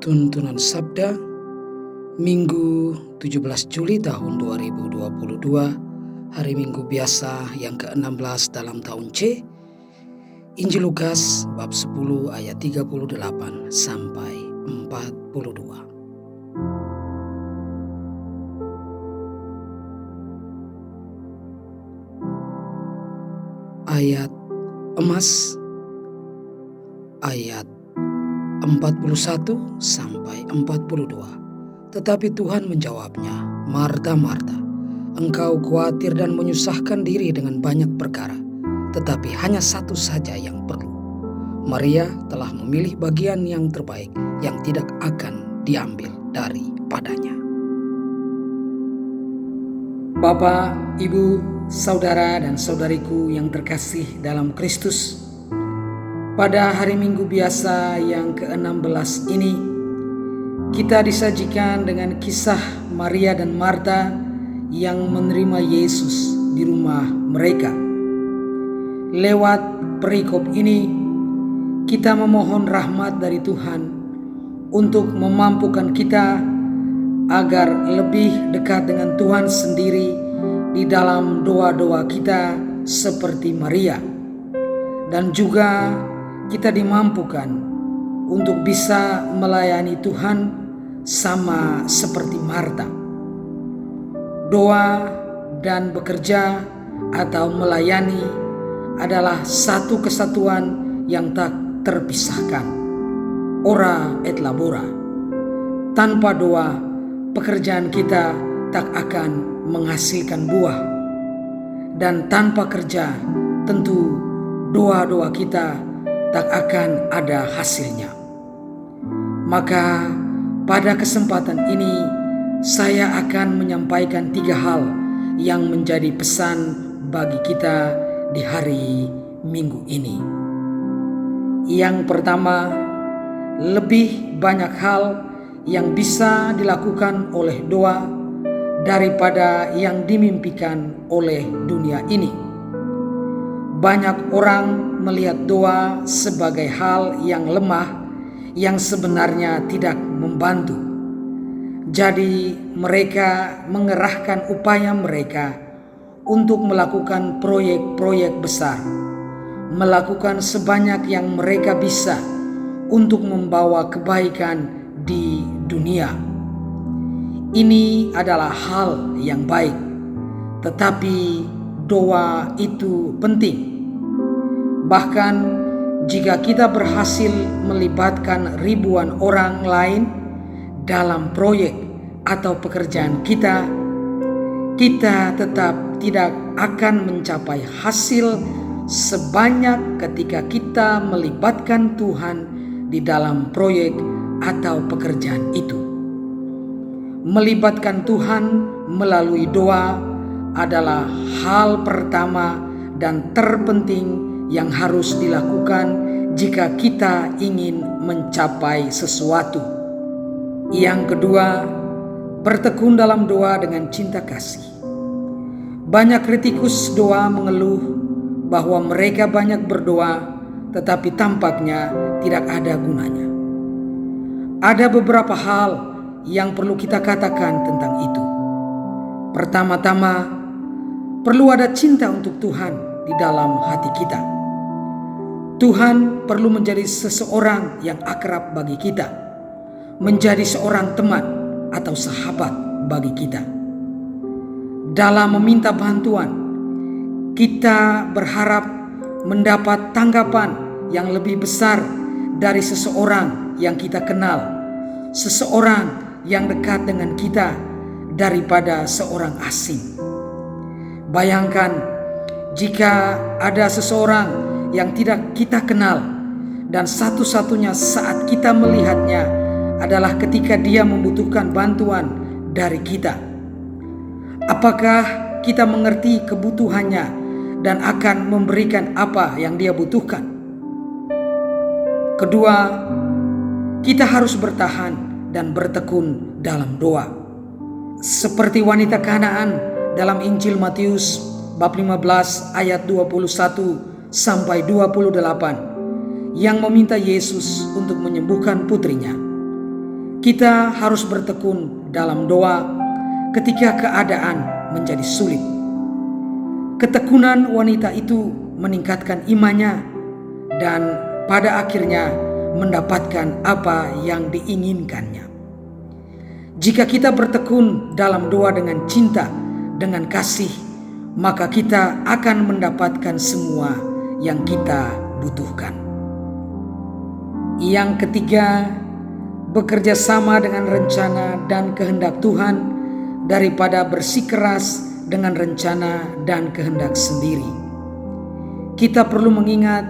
Tuntunan Sabda Minggu 17 Juli tahun 2022, hari Minggu biasa yang ke-16 dalam tahun C. Injil Lukas bab 10 ayat 38 sampai 42. Ayat emas ayat 41 sampai 42. Tetapi Tuhan menjawabnya, "Marta, Marta, engkau khawatir dan menyusahkan diri dengan banyak perkara, tetapi hanya satu saja yang perlu. Maria telah memilih bagian yang terbaik, yang tidak akan diambil daripadanya." Bapak, Ibu, saudara dan saudariku yang terkasih dalam Kristus, pada hari Minggu biasa yang ke-16 ini, kita disajikan dengan kisah Maria dan Marta yang menerima Yesus di rumah mereka. Lewat perikop ini, kita memohon rahmat dari Tuhan untuk memampukan kita agar lebih dekat dengan Tuhan sendiri di dalam doa-doa kita seperti Maria. Dan juga kita dimampukan untuk bisa melayani Tuhan sama seperti Marta. Doa dan bekerja atau melayani adalah satu kesatuan yang tak terpisahkan. Ora et labora. Tanpa doa, pekerjaan kita tak akan menghasilkan buah. Dan tanpa kerja, tentu doa-doa kita tak akan ada hasilnya. Maka pada kesempatan ini saya akan menyampaikan 3 hal yang menjadi pesan bagi kita di hari Minggu ini. Yang pertama, lebih banyak hal yang bisa dilakukan oleh doa daripada yang dimimpikan oleh dunia ini. Banyak orang melihat doa sebagai hal yang lemah yang sebenarnya tidak membantu. Jadi mereka mengerahkan upaya mereka untuk melakukan proyek-proyek besar, melakukan sebanyak yang mereka bisa untuk membawa kebaikan di dunia. Ini adalah hal yang baik, tetapi doa itu penting. Bahkan jika kita berhasil melibatkan ribuan orang lain dalam proyek atau pekerjaan kita, kita tetap tidak akan mencapai hasil sebanyak ketika kita melibatkan Tuhan di dalam proyek atau pekerjaan itu. Melibatkan Tuhan melalui doa adalah hal pertama dan terpenting yang harus dilakukan jika kita ingin mencapai sesuatu. Yang kedua, bertekun dalam doa dengan cinta kasih. Banyak kritikus doa mengeluh bahwa mereka banyak berdoa tetapi tampaknya tidak ada gunanya. Ada beberapa hal yang perlu kita katakan tentang itu. Pertama-tama, perlu ada cinta untuk Tuhan di dalam hati kita. Tuhan perlu menjadi seseorang yang akrab bagi kita, menjadi seorang teman atau sahabat bagi kita. Dalam meminta bantuan, kita berharap mendapat tanggapan yang lebih besar dari seseorang yang kita kenal, seseorang yang dekat dengan kita daripada seorang asing. Bayangkan jika ada seseorang yang tidak kita kenal dan satu-satunya saat kita melihatnya adalah ketika dia membutuhkan bantuan dari kita. Apakah kita mengerti kebutuhannya dan akan memberikan apa yang dia butuhkan? Kedua, kita harus bertahan dan bertekun dalam doa. Seperti wanita Kanaan dalam Injil Matius bab 15 ayat 21 sampai 28 yang meminta Yesus untuk menyembuhkan putrinya. Kita harus bertekun dalam doa ketika keadaan menjadi sulit. Ketekunan wanita itu meningkatkan imannya dan pada akhirnya mendapatkan apa yang diinginkannya. Jika kita bertekun dalam doa dengan cinta, dengan kasih, maka kita akan mendapatkan semua yang kita butuhkan. Yang ketiga, bekerja sama dengan rencana dan kehendak Tuhan daripada bersikeras dengan rencana dan kehendak sendiri. Kita perlu mengingat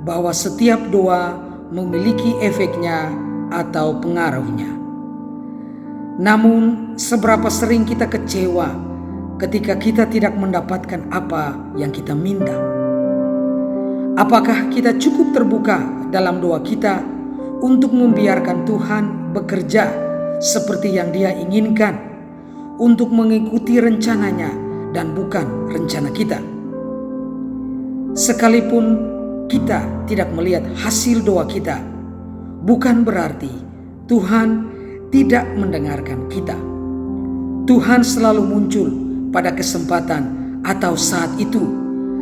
bahwa setiap doa memiliki efeknya atau pengaruhnya. Namun, seberapa sering kita kecewa ketika kita tidak mendapatkan apa yang kita minta? Apakah kita cukup terbuka dalam doa kita untuk membiarkan Tuhan bekerja seperti yang Dia inginkan, untuk mengikuti rencananya dan bukan rencana kita? Sekalipun kita tidak melihat hasil doa kita, bukan berarti Tuhan tidak mendengarkan kita. Tuhan selalu muncul pada kesempatan atau saat itu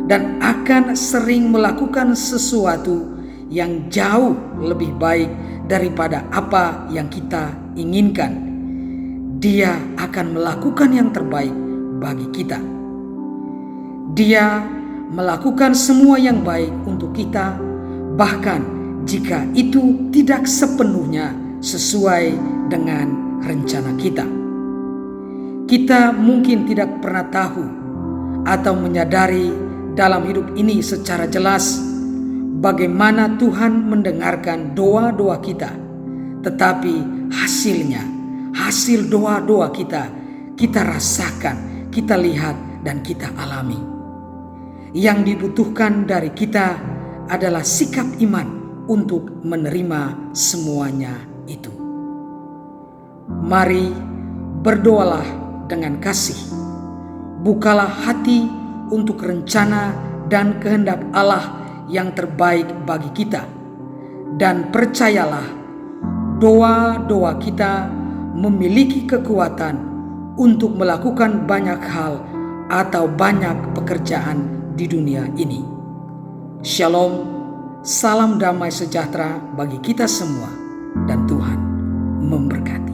dan akan sering melakukan sesuatu yang jauh lebih baik daripada apa yang kita inginkan. Dia akan melakukan yang terbaik bagi kita. Dia melakukan semua yang baik untuk kita, bahkan jika itu tidak sepenuhnya sesuai dengan rencana kita. Kita mungkin tidak pernah tahu atau menyadari dalam hidup ini secara jelas bagaimana Tuhan mendengarkan doa-doa kita, tetapi hasil doa-doa kita rasakan, kita lihat dan kita alami. Yang dibutuhkan dari kita adalah sikap iman untuk menerima semuanya itu. Mari berdoalah dengan kasih. Bukalah hati untuk rencana dan kehendak Allah yang terbaik bagi kita. Dan percayalah, doa-doa kita memiliki kekuatan untuk melakukan banyak hal atau banyak pekerjaan di dunia ini. Shalom, salam damai sejahtera bagi kita semua, dan Tuhan memberkati.